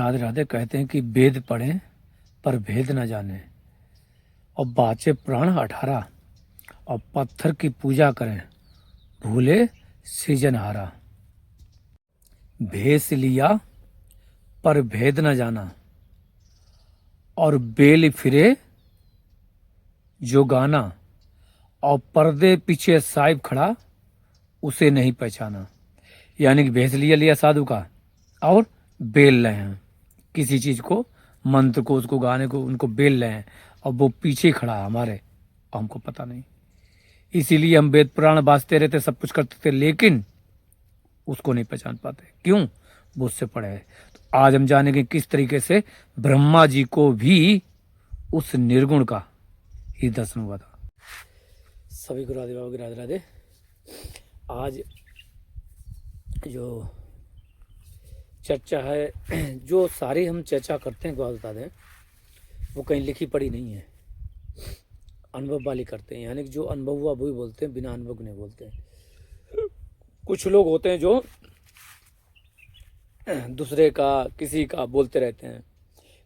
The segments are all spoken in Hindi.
राधे राधे। कहते हैं कि वेद पढ़ें पर भेद न जाने, और बाचे प्राण 18, और पत्थर की पूजा करें भूले सृजनहारा। भेष लिया पर भेद न जाना, और बेल फिरे जो गाना, और पर्दे पीछे साहिब खड़ा उसे नहीं पहचाना। यानी कि भेष लिया साधु का, और बेल रहे हैं किसी चीज को, मंत्र को, उसको गाने को, उनको बेल रहे हैं, और वो पीछे खड़ा है हमारे, हमको पता नहीं। इसीलिए हम वेद पुराण बाजते रहते, सब कुछ करते थे, लेकिन उसको नहीं पहचान पाते। क्यों? वो उससे पड़े है। तो आज हम जानेंगे किस तरीके से ब्रह्मा जी को भी उस निर्गुण का ही दर्शन हुआ था। सभी को राधे बाबा की राधे राधे। आज जो चर्चा है, जो सारी हम चर्चा करते हैं, बात बता दें, वो कहीं लिखी पढ़ी नहीं है, अनुभव वाली करते हैं। यानी कि जो अनुभव हुआ वही बोलते हैं, बिना अनुभव के नहीं बोलते हैं। कुछ लोग होते हैं जो दूसरे का, किसी का बोलते रहते हैं,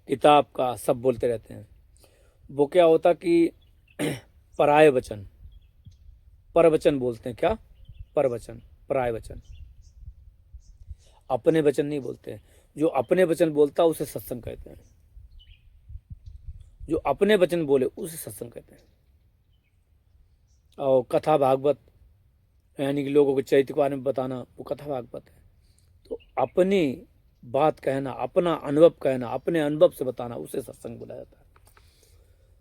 किताब का, सब बोलते रहते हैं। वो क्या होता कि पराय वचन, परवचन बोलते हैं। क्या? परवचन, पराय वचन। अपने वचन नहीं बोलते हैं। जो अपने वचन बोलता उसे सत्संग कहते हैं। जो अपने वचन बोले उसे सत्संग कहते हैं। और कथा भागवत, यानी कि लोगों के चरित्र के बारे में बताना, वो कथा भागवत है। तो अपनी बात कहना, अपना अनुभव कहना, अपने अनुभव से बताना, उसे सत्संग बोला जाता है।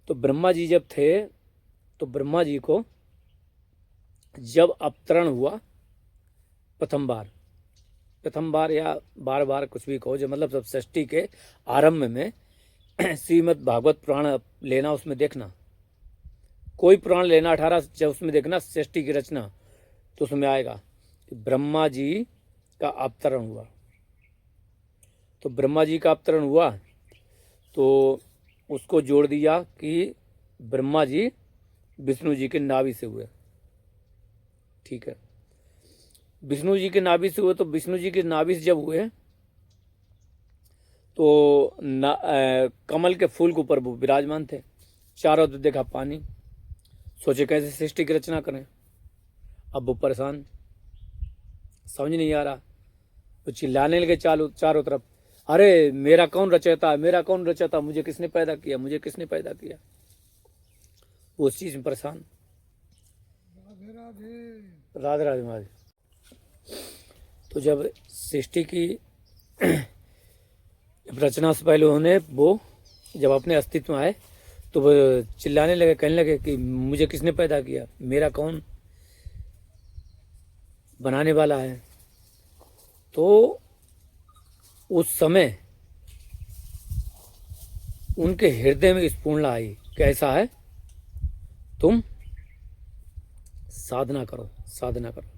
तो ब्रह्मा जी जब थे, तो ब्रह्मा जी को जब अवतरण हुआ प्रथम बार या बार बार कुछ भी कहो, जो मतलब सब सृष्टि के आरंभ में श्रीमद् भागवत पुराण लेना, उसमें देखना, कोई पुराण लेना 18, जब उसमें देखना सृष्टि की रचना, तो उसमें आएगा कि ब्रह्मा जी का अवतरण हुआ। तो ब्रह्मा जी का अवतरण हुआ तो उसको जोड़ दिया कि ब्रह्मा जी विष्णु जी के नाभि से हुए। ठीक है, विष्णु जी के नाभि से हुए। तो विष्णु जी के नाभि से जब हुए तो कमल के फूल के ऊपर वो विराजमान थे। चारों तरफ देखा पानी, सोचे कैसे सृष्टि की रचना करें। अब वो परेशान, समझ नहीं आ रहा, तो चिल्लाने लगे चारों तरफ, अरे मेरा कौन रचयिता, मेरा कौन रचयिता, मुझे किसने पैदा किया, मुझे किसने पैदा किया। वो उस चीज में परेशान। राधे राधे महाराज। तो जब सृष्टि की रचना से पहले उन्होंने, वो जब अपने अस्तित्व में आए, तो वो चिल्लाने लगे, कहने लगे कि मुझे किसने पैदा किया, मेरा कौन बनाने वाला है। तो उस समय उनके हृदय में स्फूर्णा आई, कैसा है, तुम साधना करो, साधना करो।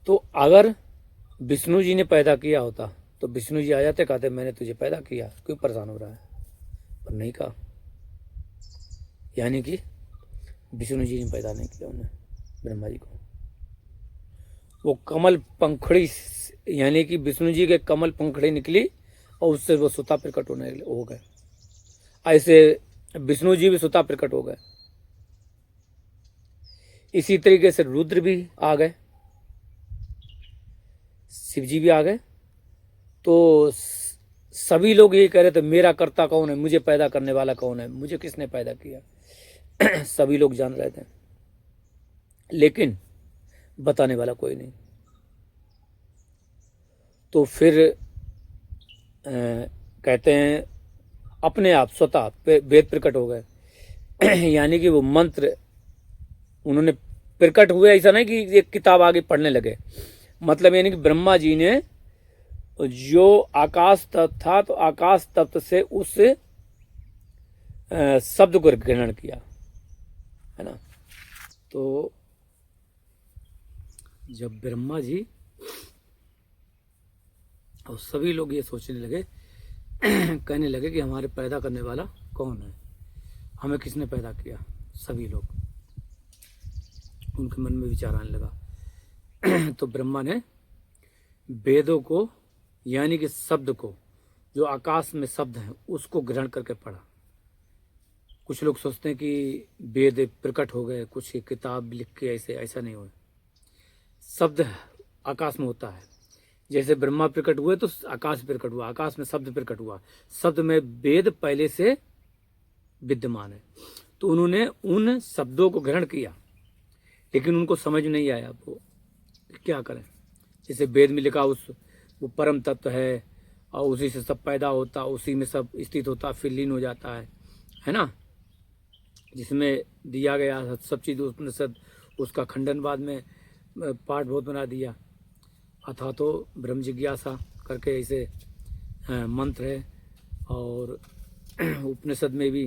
तो अगर विष्णु जी ने पैदा किया होता तो विष्णु जी आ जाते, कहते मैंने तुझे पैदा किया, क्यों परेशान हो रहा है, पर नहीं कहा। यानी कि विष्णु जी ने पैदा नहीं किया उन्हें, ब्रह्मा जी को। वो कमल पंखड़ी, यानी कि विष्णु जी के कमल पंखड़ी निकली और उससे वो सुता प्रकट होने हो गए। ऐसे विष्णु जी भी सुता प्रकट हो गए। इसी तरीके से रुद्र भी आ गए, शिव जी भी आ गए। तो सभी लोग ये कह रहे थे मेरा कर्ता कौन है, मुझे पैदा करने वाला कौन है, मुझे किसने पैदा किया। सभी लोग जान रहे थे, लेकिन बताने वाला कोई नहीं। तो फिर कहते हैं अपने आप स्वतः वेद प्रकट हो गए। यानी कि वो मंत्र उन्होंने प्रकट हुए, ऐसा नहीं कि एक किताब आगे पढ़ने लगे। मतलब यानी कि ब्रह्मा जी ने जो आकाश तत्व था, तो आकाश तत्व से उस शब्द को ग्रहण किया, है ना। तो जब ब्रह्मा जी और सभी लोग ये सोचने लगे, कहने लगे कि हमारे पैदा करने वाला कौन है, हमें किसने पैदा किया, सभी लोग, उनके मन में विचार आने लगा। तो ब्रह्मा ने वेदों को यानी कि शब्द को, जो आकाश में शब्द हैं उसको ग्रहण करके पढ़ा। कुछ लोग सोचते हैं कि वेद प्रकट हो गए, कुछ किताब लिख के, ऐसा नहीं हुआ। शब्द आकाश में होता है। जैसे ब्रह्मा प्रकट हुए तो आकाश प्रकट हुआ, आकाश में शब्द प्रकट हुआ, शब्द में वेद पहले से विद्यमान है। तो उन्होंने उन शब्दों को ग्रहण किया, लेकिन उनको समझ नहीं आया वो क्या करें। जैसे वेद में लिखा वो परम तत्व है और उसी से सब पैदा होता, उसी में सब स्थित होता, फिर लीन हो जाता है ना। जिसमें दिया गया सब चीज़ उपनिषद, उसका खंडन बाद में पाठ बहुत बना दिया। अथा तो ब्रह्म जिज्ञासा करके ऐसे मंत्र है, और उपनिषद में भी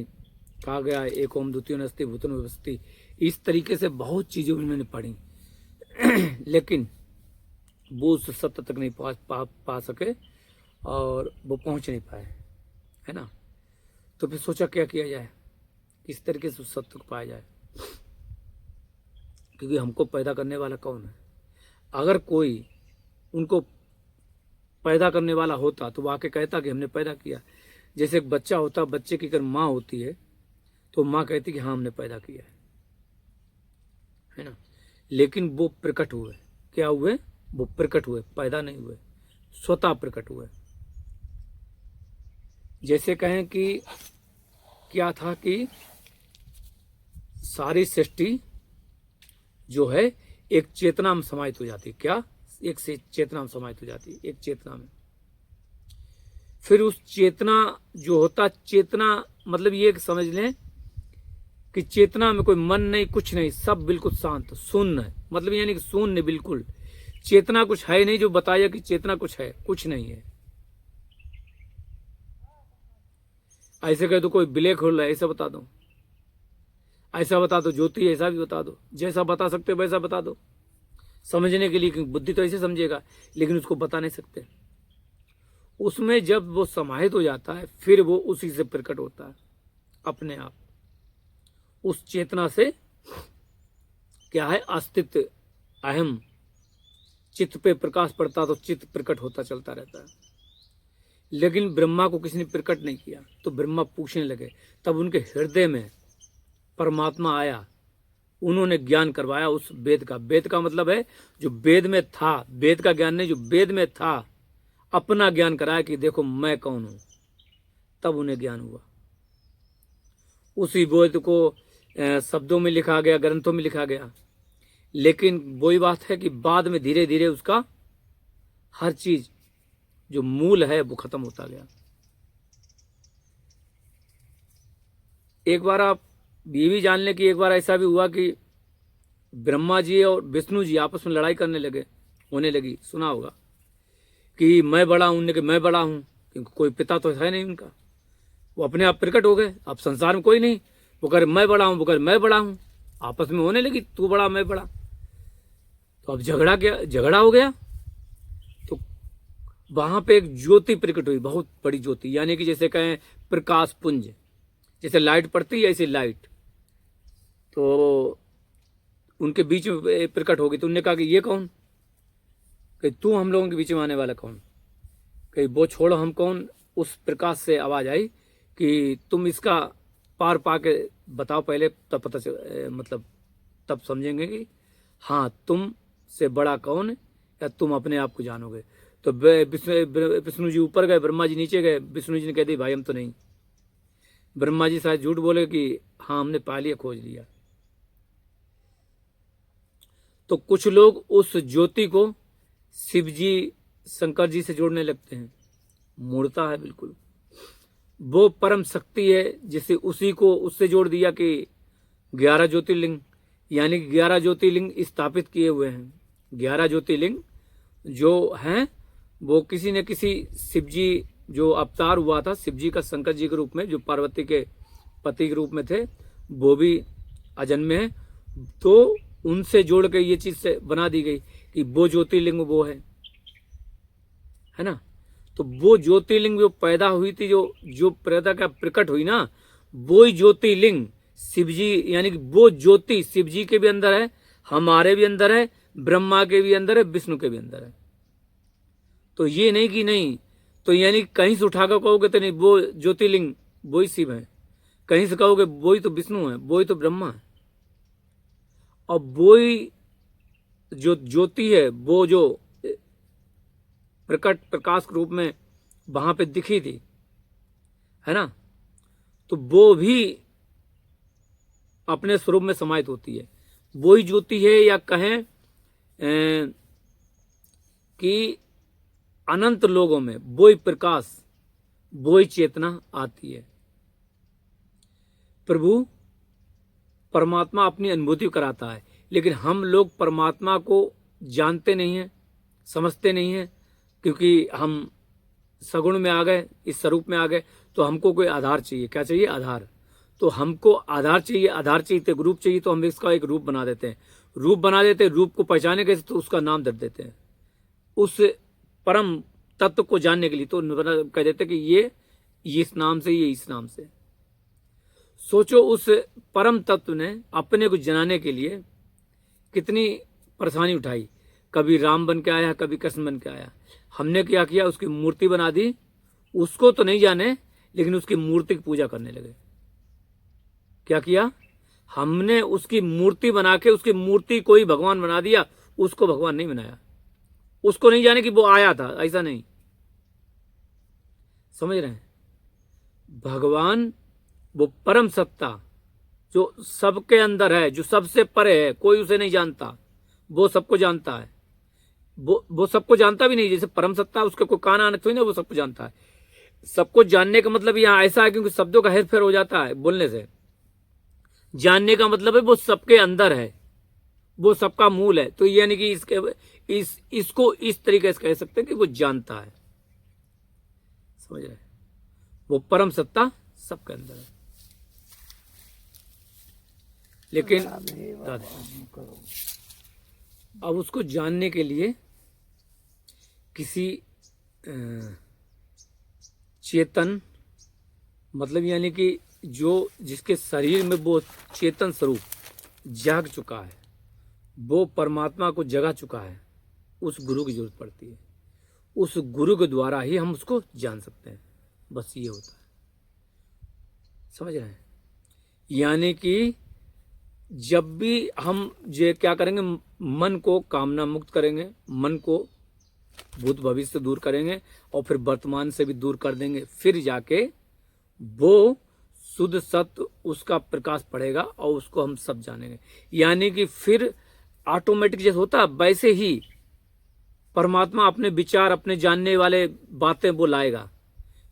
कहा गया है एक ओम द्वितीय नस्ति भूतन व्यवस्थी। इस तरीके से बहुत चीज़ें मैंने पढ़ी लेकिन वो उस सत्य तक नहीं पा सके और वो पहुंच नहीं पाए, है ना। तो फिर सोचा क्या किया जाए, किस तरीके से उस सत्य को पाया जाए, क्योंकि हमको पैदा करने वाला कौन है। अगर कोई उनको पैदा करने वाला होता तो वो आके कहता कि हमने पैदा किया। जैसे एक बच्चा होता, बच्चे की अगर माँ होती है तो माँ कहती कि हाँ हमने पैदा किया है ना। लेकिन वो प्रकट हुए, क्या हुए, वो प्रकट हुए, पैदा नहीं हुए, स्वतः प्रकट हुए। जैसे कहें कि क्या था कि सारी सृष्टि जो है एक चेतना में समाहित हो जाती, क्या एक से चेतना में समाहित हो जाती, एक चेतना में। फिर उस चेतना जो होता, चेतना मतलब ये समझ लें कि चेतना में कोई मन नहीं, कुछ नहीं, सब बिल्कुल शांत शून्य है। मतलब यानी कि शून्य बिल्कुल, चेतना कुछ है नहीं जो बताया कि चेतना कुछ है, कुछ नहीं है। ऐसे कह दो कोई ब्लैक होल है, ऐसा बता दो, ऐसा बता दो ज्योति, ऐसा भी बता दो, जैसा बता सकते हो वैसा बता दो समझने के लिए, क्योंकि बुद्धि तो ऐसे समझेगा, लेकिन उसको बता नहीं सकते। उसमें जब वो समाहित हो जाता है फिर वो उसी से प्रकट होता है अपने आप। उस चेतना से क्या है, अस्तित्व, अहम, चित्त पे प्रकाश पड़ता तो चित्त प्रकट होता चलता रहता है। लेकिन ब्रह्मा को किसी ने प्रकट नहीं किया, तो ब्रह्मा पूछने लगे, तब उनके हृदय में परमात्मा आया, उन्होंने ज्ञान करवाया उस वेद का। वेद का मतलब है जो वेद में था, वेद का ज्ञान नहीं, जो वेद में था अपना ज्ञान कराया कि देखो मैं कौन हूं, तब उन्हें ज्ञान हुआ। उसी वेद को शब्दों में लिखा गया, ग्रंथों में लिखा गया, लेकिन वही बात है कि बाद में धीरे धीरे उसका हर चीज जो मूल है वो खत्म होता गया। एक बार आप ये भी जान लें कि एक बार ऐसा भी हुआ कि ब्रह्मा जी और विष्णु जी आपस में लड़ाई करने लगे, होने लगी, सुना होगा कि मैं बड़ा हूं, कि मैं बड़ा हूं, क्योंकि कोई पिता तो है नहीं उनका, वो अपने आप प्रकट हो गए, अब संसार में कोई नहीं, वो कह मैं बड़ा हूं, वो कह मैं बड़ा हूं, आपस में होने लगी, तू बड़ा मैं बड़ा। तो अब झगड़ा हो गया। तो वहां पे एक ज्योति प्रकट हुई, बहुत बड़ी ज्योति, यानी कि जैसे कहें प्रकाश पुंज, जैसे लाइट पड़ती है ऐसे लाइट, तो उनके बीच में प्रकट हो गई। तो उन्होंने कहा कि ये कौन, कि तू हम लोगों के बीच में आने वाला कौन, कि वो छोड़ो हम कौन। उस प्रकाश से आवाज आई कि तुम इसका पार पाके बताओ पहले, तब पता मतलब तब समझेंगे कि हाँ तुम से बड़ा कौन है, या तुम अपने आप को जानोगे। तो विष्णु जी ऊपर गए, ब्रह्मा जी नीचे गए। विष्णु जी ने कह दी भाई हम तो नहीं। ब्रह्मा जी शायद झूठ बोले कि हाँ हमने पा लिया, खोज लिया। तो कुछ लोग उस ज्योति को शिव जी शंकर जी से जोड़ने लगते हैं, मूर्ता है बिल्कुल, वो परम शक्ति है, जिसे उसी को उससे जोड़ दिया कि 11 ज्योतिर्लिंग, यानी कि 11 ज्योतिर्लिंग स्थापित किए हुए हैं। 11 ज्योतिर्लिंग जो हैं वो किसी न किसी शिव जी जो अवतार हुआ था, शिव जी का शंकर जी के रूप में, जो पार्वती के पति के रूप में थे, वो भी अजन्मे हैं। तो उनसे जोड़ के ये चीज से बना दी गई कि वो ज्योतिर्लिंग वो है ना। तो वो ज्योतिर्लिंग जो पैदा हुई थी, जो पैदा का प्रकट हुई ना, वो ही ज्योतिर्लिंग शिव जी, यानी कि वो ज्योति शिव जी के भी अंदर है, हमारे भी अंदर है, ब्रह्मा के भी अंदर है, विष्णु के भी अंदर है। तो ये नहीं कि नहीं, तो यानी कहीं से उठाकर कहोगे तो नहीं वो ज्योतिर्लिंग वो ही शिव है, कहीं से कहोगे वो ही तो विष्णु है, वो ही तो ब्रह्मा है। और वो ही जो ज्योति है, वो जो प्रकट प्रकाश के रूप में वहां पे दिखी थी, है ना, तो वो भी अपने स्वरूप में समाहित होती है। वो ही ज्योति है, या कहें कि अनंत लोगों में वो ही प्रकाश, वो ही चेतना आती है। प्रभु परमात्मा अपनी अनुभूति कराता है, लेकिन हम लोग परमात्मा को जानते नहीं हैं, समझते नहीं हैं, क्योंकि हम सगुण में आ गए, इस स्वरूप में आ गए। तो हमको कोई आधार चाहिए। क्या चाहिए? आधार। तो हमको आधार चाहिए, आधार चाहिए तो एक रूप चाहिए, तो हम इसका एक रूप बना देते हैं। रूप बना देते हैं, रूप को पहचाने कैसे? तो उसका नाम दे देते हैं उस परम तत्व को जानने के लिए। तो कह देते हैं कि ये इस नाम से, ये इस नाम से। सोचो उस परम तत्व ने अपने को जनाने के लिए कितनी परेशानी उठाई। कभी राम बन के आया, कभी कृष्ण बन के आया। हमने क्या किया? उसकी मूर्ति बना दी। उसको तो नहीं जाने, लेकिन उसकी मूर्ति की पूजा करने लगे। क्या किया? हमने उसकी मूर्ति बना के उसकी मूर्ति को ही भगवान बना दिया, उसको भगवान नहीं बनाया। उसको नहीं जाने कि वो आया था, ऐसा नहीं। समझ रहे हैं? भगवान वो परम सत्ता जो सबके अंदर है, जो सबसे परे है, कोई उसे नहीं जानता, वो सबको जानता है। वो सबको जानता भी नहीं। जैसे परम सत्ता, उसके कोई कान आने थोड़ी ना, वो सबको जानता है। सबको जानने का मतलब यहाँ ऐसा है, क्योंकि शब्दों का हेरफेर हो जाता है बोलने से। जानने का मतलब है वो सबके अंदर है, वो सबका मूल है। तो यानी कि इसको इस तरीके से कह सकते हैं कि वो जानता है। समझ रहे हैं? वो परम सत्ता सबके अंदर है। लेकिन अब उसको जानने के लिए किसी चेतन, मतलब यानी कि जो जिसके शरीर में वो चेतन स्वरूप जाग चुका है, वो परमात्मा को जगा चुका है, उस गुरु की जरूरत पड़ती है। उस गुरु के द्वारा ही हम उसको जान सकते हैं। बस ये होता है। समझ रहे हैं? यानी कि जब भी हम ये क्या करेंगे, मन को कामना मुक्त करेंगे, मन को भूत भविष्य से दूर करेंगे, और फिर वर्तमान से भी दूर कर देंगे, फिर जाके वो शुद्ध सत्य उसका प्रकाश पड़ेगा और उसको हम सब जानेंगे। यानी कि फिर ऑटोमेटिक जैसे होता है, वैसे ही परमात्मा अपने विचार, अपने जानने वाले बातें वो लाएगा।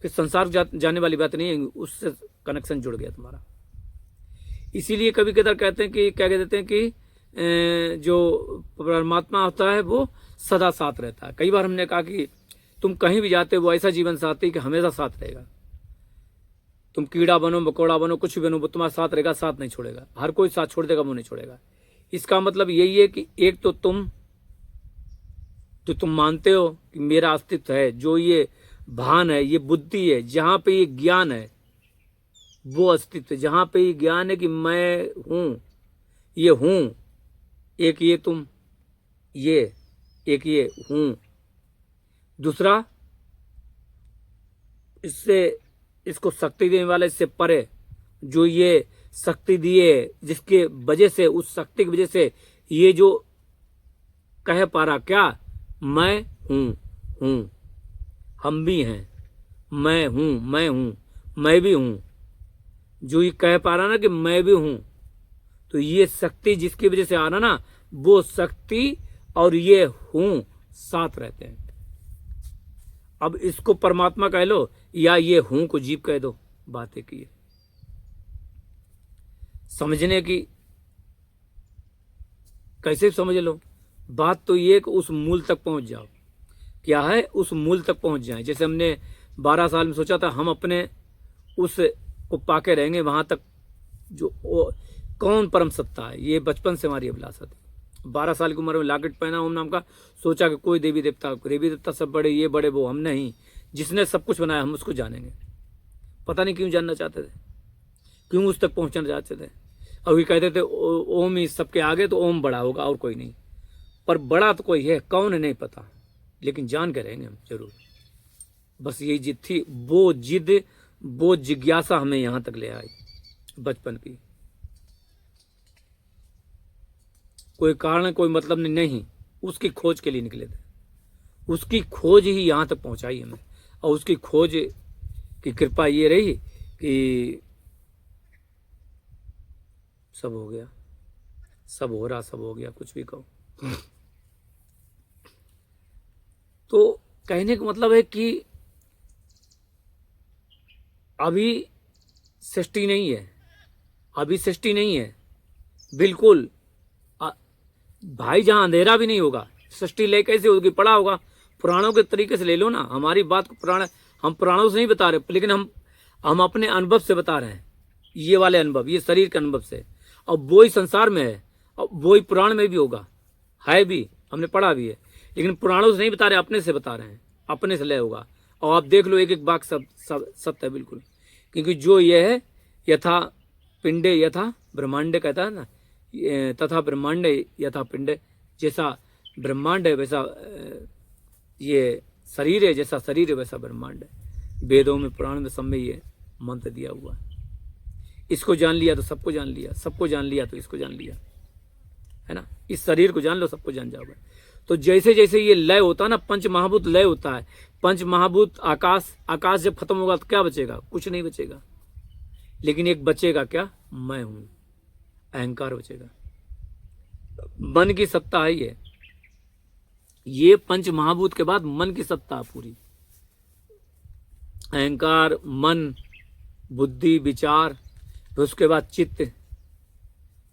फिर संसार जानने वाली बात नहीं है, उससे कनेक्शन जुड़ गया तुम्हारा। इसीलिए कभी कदार कहते हैं कि क्या कह देते हैं कि जो परमात्मा होता है वो सदा साथ रहता है। कई बार हमने कहा कि तुम कहीं भी जाते हो, वो ऐसा जीवन साथी कि हमेशा साथ रहेगा। तुम कीड़ा बनो, मकोड़ा बनो, कुछ भी बनो, वो तुम्हारा साथ रहेगा, साथ नहीं छोड़ेगा। हर कोई साथ छोड़ देगा, वो नहीं छोड़ेगा। इसका मतलब यही है कि एक तो तुम मानते हो कि मेरा अस्तित्व है, जो ये भान है, ये बुद्धि है, जहां पे ये ज्ञान है वो अस्तित्व, जहां पे ये ज्ञान है कि मैं हूं, ये हूं, एक ये तुम, ये एक ये हूं। दूसरा, इसको शक्ति देने वाला, इससे परे जो ये शक्ति दिए, जिसके वजह से, उस शक्ति की वजह से ये जो कह पा रहा, क्या मैं हूं, हम भी हैं, मैं हूं, मैं भी हूं, जो ये कह पा रहा ना कि मैं भी हूं, तो ये शक्ति जिसकी वजह से आ रहा ना, वो शक्ति और ये हूं साथ रहते हैं। अब इसको परमात्मा कह लो या ये हूं को जीव कह दो, बातें की है। समझने की कैसे समझ लो, बात तो ये कि उस मूल तक पहुंच जाओ। क्या है? उस मूल तक पहुंच जाए। जैसे हमने 12 साल में सोचा था हम अपने उस को पाके रहेंगे, वहां तक जो कौन परम सत्ता है, ये बचपन से हमारी अभिलाषा थी। 12 साल की उम्र में लॉकेट पहना ओम नाम का, सोचा कि कोई देवी देवता सब बड़े, ये बड़े, वो हम नहीं। जिसने सब कुछ बनाया हम उसको जानेंगे। पता नहीं क्यों जानना चाहते थे, क्यों उस तक पहुंचना चाहते थे। अभी कहते थे ओम ही सबके आगे, तो ओम बड़ा होगा और कोई नहीं। पर बड़ा तो कोई है, कौन नहीं पता, लेकिन जान के रहेंगे हम जरूर। बस यही जिद थी, वो जिद, वो जिज्ञासा हमें यहां तक ले आई बचपन की। कोई कारण कोई मतलब नहीं, उसकी खोज के लिए निकले थे। उसकी खोज ही यहां तक पहुंचाई हमें, और उसकी खोज की कृपा ये रही कि सब हो गया, सब हो रहा, सब हो गया, कुछ भी कहो। तो कहने का मतलब है कि अभी सृष्टि नहीं है, अभी सृष्टि नहीं है बिल्कुल। भाई जहां अंधेरा भी नहीं होगा, सृष्टि ले कैसे होगी? पड़ा होगा। पुराणों के तरीके से ले लो ना, हमारी बात को पुराण, हम पुराणों से नहीं बता रहे, लेकिन हम अपने अनुभव से बता रहे हैं, ये वाले अनुभव, ये शरीर के अनुभव से। अब वो ही संसार में है, और वो ही पुराण में भी होगा, है भी, हमने पढ़ा भी है, लेकिन पुराणों से नहीं बता रहे, अपने से बता रहे हैं, अपने से लय होगा। और आप देख लो, एक एक बात सब सत्य है बिल्कुल। क्योंकि जो ये है, यथा पिंडे यथा ब्रह्मांडे कहता है ना, तथा ब्रह्मांड यथा पिंड, जैसा ब्रह्मांड है वैसा ये शरीर है, जैसा शरीर है वैसा ब्रह्मांड है। वेदों में, पुराण में, सब में ये मंत्र दिया हुआ है। इसको जान लिया तो सबको जान लिया, सबको जान लिया तो इसको जान लिया, है ना। इस शरीर को जान लो, सबको जान जाओगे। तो जैसे जैसे ये लय होता है ना, पंच महाभूत लय होता है, पंच महाभूत आकाश, आकाश जब खत्म होगा तो क्या बचेगा? कुछ नहीं बचेगा। लेकिन एक बचेगा क्या? मैं हूं, अहंकार बचेगा। मन की सत्ता है ये पंच महाभूत के बाद मन की सत्ता पूरी। अहंकार, मन, बुद्धि, विचार, फिर उसके बाद चित्त।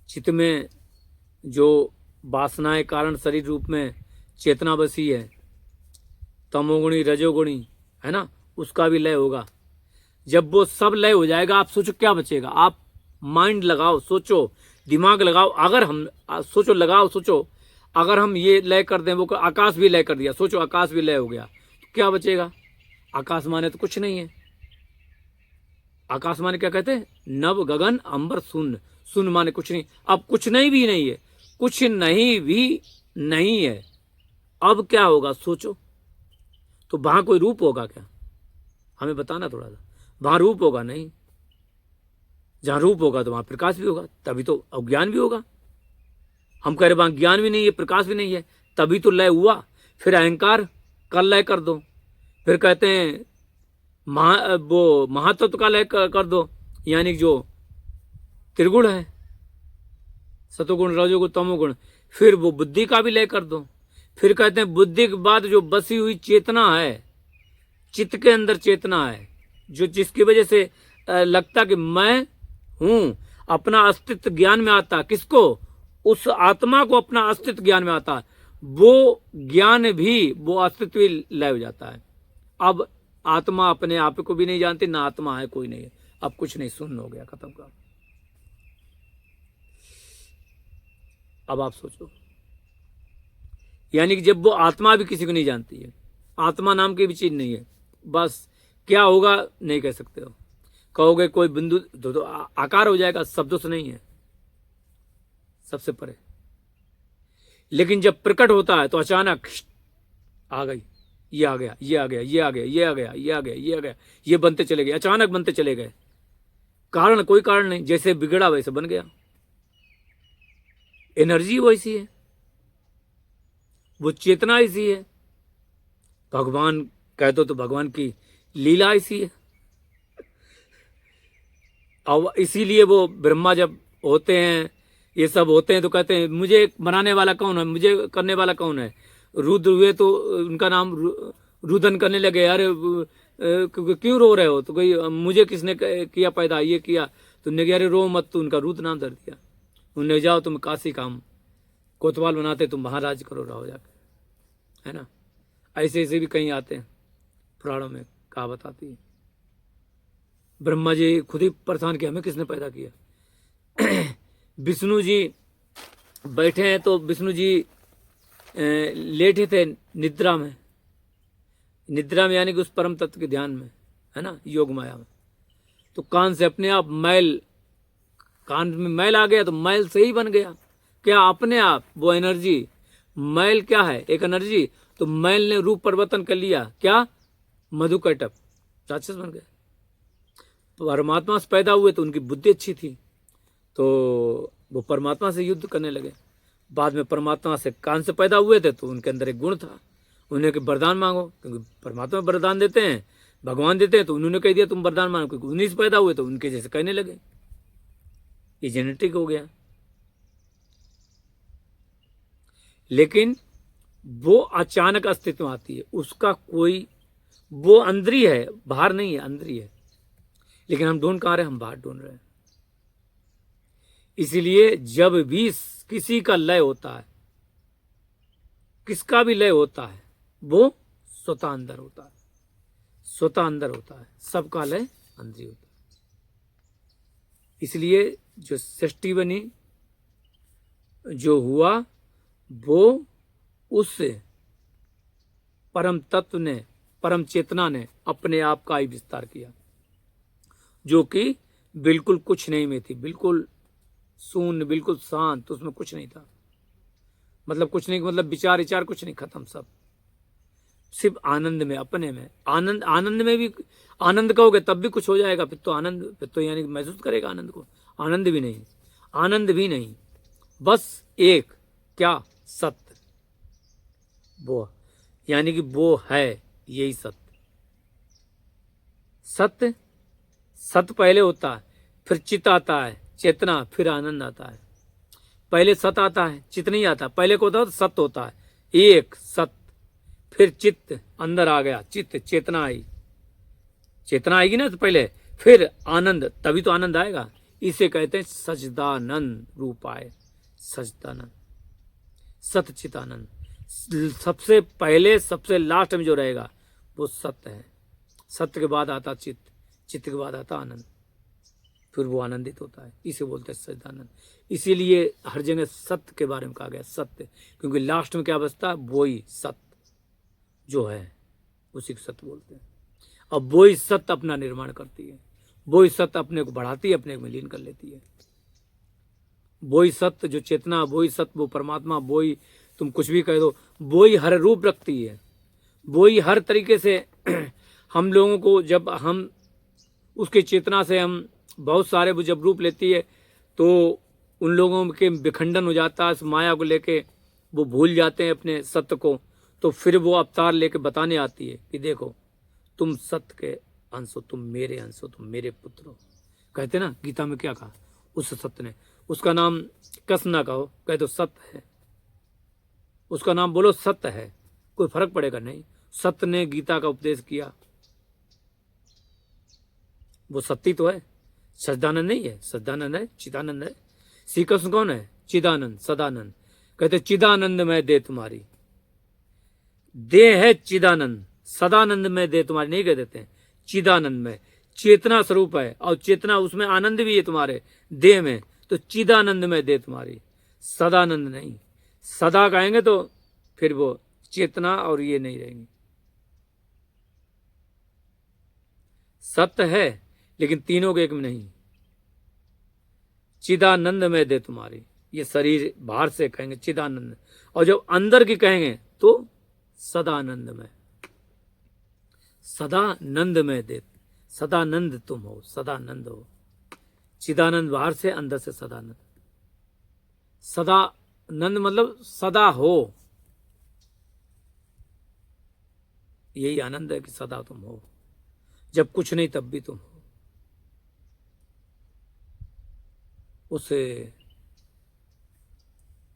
चित्त में जो वासनाएं कारण शरीर रूप में चेतना बसी है, तमोगुणी, रजोगुणी, है ना, उसका भी लय होगा। जब वो सब लय हो जाएगा, आप सोचो क्या बचेगा? आप माइंड लगाओ, सोचो, दिमाग लगाओ। अगर हम सोचो, लगाओ, सोचो, अगर हम ये लय कर दें, वो आकाश भी लय कर दिया, सोचो आकाश भी लय हो गया, तो क्या बचेगा? आकाश माने तो कुछ नहीं है। आकाश माने क्या कहते हैं? नभ, गगन, अंबर, शून्य। शून्य माने कुछ नहीं। अब कुछ नहीं भी नहीं है, कुछ नहीं भी नहीं है, अब क्या होगा? सोचो। तो वहां कोई रूप होगा क्या? हमें बताना थोड़ा सा। वहां रूप होगा नहीं। जहां रूप होगा तो वहां प्रकाश भी होगा, तभी तो अज्ञान भी होगा। हम कह रहे वहां ज्ञान भी नहीं है, प्रकाश भी नहीं है, तभी तो लय हुआ। फिर अहंकार का लय कर दो, फिर कहते हैं वो महातत्व का लय कर दो, यानी जो त्रिगुण है, सतोगुण, रजोगुण, तमोगुण, फिर वो बुद्धि का भी लय कर दो। फिर कहते हैं बुद्धि के बाद जो बसी हुई चेतना है, चित्त के अंदर चेतना है, जो जिसकी वजह से लगता कि मैं हूं, अपना अस्तित्व ज्ञान में आता। किसको? उस आत्मा को अपना अस्तित्व ज्ञान में आता है। वो ज्ञान भी, वो अस्तित्व भी लय हो जाता है। अब आत्मा अपने आप को भी नहीं जानती, ना आत्मा है, कोई नहीं है, अब कुछ नहीं, शून्य हो गया, खत्म का। अब आप सोचो, यानी कि जब वो आत्मा भी किसी को नहीं जानती है, आत्मा नाम की भी चीज नहीं है, बस क्या होगा नहीं कह सकते हो। कहोगे कोई बिंदु तो आकार हो जाएगा, शब्दों से नहीं है, सबसे परे। लेकिन जब प्रकट होता है तो अचानक आ गई, ये आ गया, ये आ गया, ये आ गया, ये आ गया, ये आ गया, ये आ गया, ये बनते चले गए, अचानक बनते चले गए। कारण कोई कारण नहीं, जैसे बिगड़ा वैसे बन गया। एनर्जी वैसी है, वो चेतना ऐसी है। भगवान कह दो तो भगवान की लीला ऐसी है। और इसीलिए वो ब्रह्मा जब होते हैं, ये सब होते हैं, तो कहते हैं मुझे बनाने वाला कौन है, मुझे करने वाला कौन है। रुद्र हुए तो उनका नाम रुदन करने लगे, अरे क्यों रो रहे हो? तो कोई मुझे किसने किया पैदा, ये किया। तो उन्होंने कहा अरे रो मत, तो उनका रुद्र नाम धर दिया। उन्हें जाओ तुम काशी काम कोतवाल बनाते, तुम महाराज करो, रहो जाकर, है ना। ऐसे ऐसे भी कहीं आते हैं, पुराणों में कहावत आती है। ब्रह्मा जी खुद ही परेशान किया, हमें किसने पैदा किया। विष्णु जी बैठे हैं, तो विष्णु जी लेटे थे निद्रा में, निद्रा में यानी कि उस परम तत्व के ध्यान में, है ना, योग माया में। तो कान से अपने आप मैल, कान में मैल आ गया, तो मैल से ही बन गया क्या? अपने आप वो एनर्जी। मैल क्या है? एक एनर्जी। तो मैल ने रूप परिवर्तन कर लिया, क्या, मधुकैटभ, राक्षस बन गए। परमात्मा से पैदा हुए तो उनकी बुद्धि अच्छी थी, तो वो परमात्मा से युद्ध करने लगे। बाद में परमात्मा से कान से पैदा हुए थे तो उनके अंदर एक गुण था, उन्हें कि वरदान मांगो, क्योंकि परमात्मा वरदान देते हैं, भगवान देते हैं, तो उन्होंने कह दिया तुम वरदान मांगो, क्योंकि उन्हीं से पैदा हुए तो उनके जैसे कहने लगे। ये जेनेटिक हो गया। लेकिन वो अचानक अस्तित्व में आती है, उसका कोई, वो अंदरी है, बाहर नहीं है, अंदरी है। लेकिन हम ढूंढ कहाँ रहे, हम बाहर ढूंढ रहे हैं। इसीलिए जब भी किसी का लय होता है, किसका भी लय होता है, वो स्वतः अंदर होता है, स्वतः अंदर होता है, सबका लय अंदर होता है। इसलिए जो सृष्टि बनी, जो हुआ, वो उस परम तत्व ने, परम चेतना ने अपने आप का ही विस्तार किया, जो कि बिल्कुल कुछ नहीं में थी, बिल्कुल शून्य, बिल्कुल शांत, उसमें कुछ नहीं था। मतलब कुछ नहीं, मतलब विचार विचार कुछ नहीं, खत्म सब, सिर्फ आनंद में, अपने में आनंद। आनंद में भी आनंद कहोगे तब भी कुछ हो जाएगा, फिर तो आनंद, फिर तो यानी महसूस करेगा आनंद को। आनंद भी नहीं, आनंद भी नहीं, बस एक, क्या, सत्य, वो, यानी कि वो है, यही सत्य। सत्य, सत्य पहले होता है, फिर चित्त आता है, चेतना, फिर आनंद आता है। पहले सत आता है, चित्त नहीं आता। पहले को होता है सत्य होता है, एक सत्य, फिर चित्त अंदर आ गया, चित्त, चेतना आई, चेतना आएगी ना तो पहले, फिर आनंद, तभी तो आनंद आएगा। इसे कहते हैं सच्चिदानंद रूप आए, सच्चिदानंद, सतचितानंद। सबसे पहले, सबसे लास्ट में जो रहेगा वो सत्य है। सत्य के बाद आता चित्त, चित्त के बाद आता आनंद, फिर वो आनंदित होता है। इसे बोलते हैं सच्चिदानंद। इसीलिए हर जगह सत्य के बारे में कहा गया, सत्य, क्योंकि लास्ट में क्या बचता है, वो ही सत्य जो है, उसी को सत्य बोलते हैं। अब वो ही सत्य अपना निर्माण करती है, वो ही सत्य अपने को बढ़ाती है, अपने को लीन कर लेती है। वो ही सत्य जो चेतना, वो ही सत्य, वो परमात्मा, वो ही, तुम कुछ भी कह दो, वो ही हर रूप रखती है, वो ही हर तरीके से हम लोगों को, जब हम उसके चेतना से हम बहुत सारे, वो जब रूप लेती है तो उन लोगों के विखंडन हो जाता है, इस माया को लेके वो भूल जाते हैं अपने सत्य को, तो फिर वो अवतार लेके बताने आती है कि देखो तुम सत्य के अंश हो, तुम मेरे अंश हो, तुम मेरे पुत्र हो। कहते ना गीता में क्या कहा उस सत्य ने, उसका नाम कस ना कहो, कह दो सत्य है, उसका नाम बोलो सत्य है, कोई फर्क पड़ेगा नहीं। सत्य ने गीता का उपदेश किया, वो सत्य तो है, सच्चिदानंद नहीं है, सच्चिदानंद है, चिदानंद है। श्री कृष्ण कौन है, चिदानंद, सदानंद। कहते चिदानंद में दे तुम्हारी, दे है चिदानंद, सदानंद में दे तुम्हारी नहीं कह देते हैं, चिदानंद में, चेतना स्वरूप है, और चेतना उसमें आनंद भी है तुम्हारे देह में, तो चिदानंद में दे तुम्हारी, सदानंद नहीं। सदा कहेंगे तो फिर वो चेतना और ये नहीं रहेंगे। सत्य है लेकिन तीनों के एक में नहीं, चिदानंद में दे तुम्हारी, ये शरीर बाहर से कहेंगे चिदानंद, और जब अंदर की कहेंगे तो सदानंद में, सदानंद में दे, सदानंद तुम हो, सदानंद हो। चिदानंद बाहर से, अंदर से सदानंद। सदानंद मतलब सदा हो, यही आनंद है कि सदा तुम हो, जब कुछ नहीं तब भी तुम हो। उसे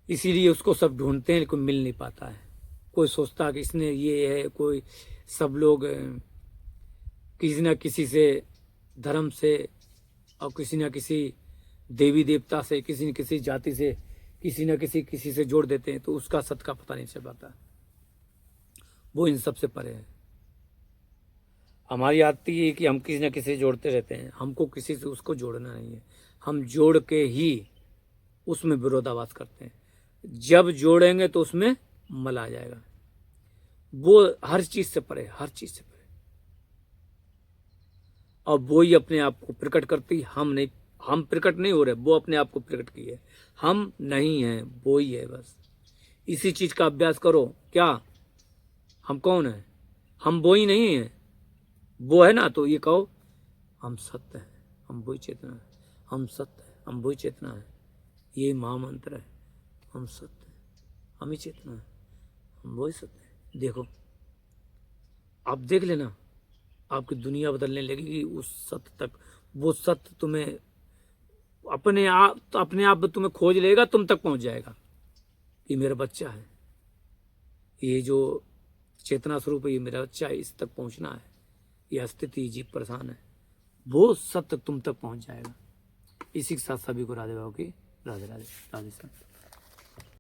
इसीलिए उसको सब ढूंढते हैं लेकिन मिल नहीं पाता है। कोई सोचता कि इसने ये है, कोई, सब लोग किसी न किसी से, धर्म से, और किसी न किसी देवी देवता से, किसी न किसी जाति से, किसी न किसी से जोड़ देते हैं, तो उसका सत्य का पता नहीं चल पाता। वो इन सब से परे है। हमारी आदती है कि हम किसी न किसी से जोड़ते रहते हैं, हमको किसी से उसको जोड़ना नहीं है, हम जोड़ के ही उसमें विरोधाभास करते हैं। जब जोड़ेंगे तो उसमें मल आ जाएगा। वो हर चीज से परे, हर चीज से परे, और वो ही अपने आप को प्रकट करती, हम नहीं, हम प्रकट नहीं हो रहे, वो अपने आप को प्रकट की है, हम नहीं हैं, वो ही है। बस इसी चीज का अभ्यास करो, क्या, हम कौन है? हम वो ही नहीं है, वो है ना, तो ये कहो हम सत्य है, हम वही चेतना है, हम सत्य है, हम वही चेतना है। ये महामंत्र है, हम सत्य है, हम ही चेतना है, हम वही सत्य है। देखो, आप देख लेना, आपकी दुनिया बदलने लगेगी उस सत्य तक। वो सत्य तुम्हें अपने आप तुम्हें खोज लेगा, तुम तक पहुंच जाएगा। ये मेरा बच्चा है, ये जो चेतना स्वरूप है, ये मेरा बच्चा है, इस तक पहुंचना है, ये स्थिति जीव परेशान है, वो सत्य तुम तक पहुंच जाएगा। इसी के साथ सभी को राधे बाबू की राधे राधे राधे।